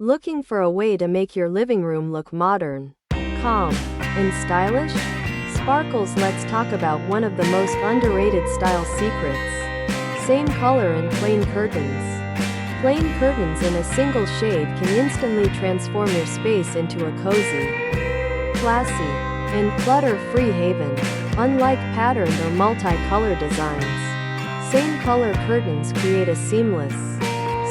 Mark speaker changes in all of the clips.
Speaker 1: Looking for a way to make your living room look modern, calm, and stylish? Sparkles. Let's talk about one of the most underrated style secrets. Same color and plain curtains. Plain curtains in a single shade can instantly transform your space into a cozy, classy, and clutter-free haven. Unlike patterned or multi-color designs, same color curtains create a seamless,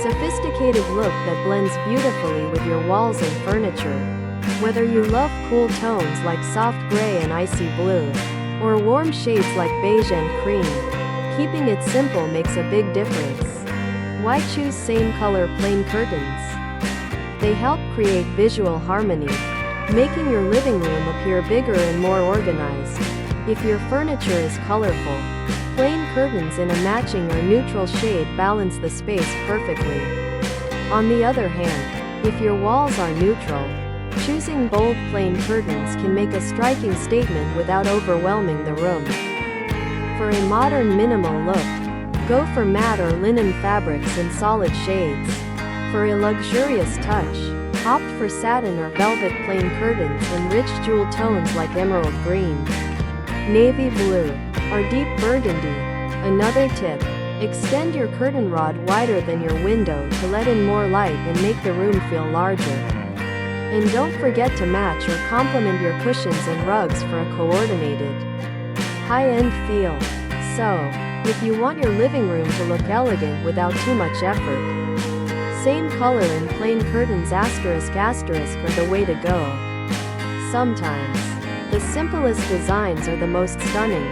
Speaker 1: sophisticated look that blends beautifully with your walls and furniture. Whether you love cool tones like soft gray and icy blue, or warm shades like beige and cream, keeping it simple makes a big difference. Why choose same color plain curtains? They help create visual harmony, making your living room appear bigger and more organized. If your furniture is colorful, plain curtains in a matching or neutral shade balance the space perfectly. On the other hand, if your walls are neutral, choosing bold plain curtains can make a striking statement without overwhelming the room. For a modern minimal look, go for matte or linen fabrics in solid shades. For a luxurious touch, opt for satin or velvet plain curtains in rich jewel tones like emerald green, navy blue, or deep burgundy. Another tip: extend your curtain rod wider than your window to let in more light and make the room feel larger. And don't forget to match or complement your cushions and rugs for a coordinated, high-end feel. So, if you want your living room to look elegant without too much effort, same color and plain curtains *** are the way to go. Sometimes, the simplest designs are the most stunning.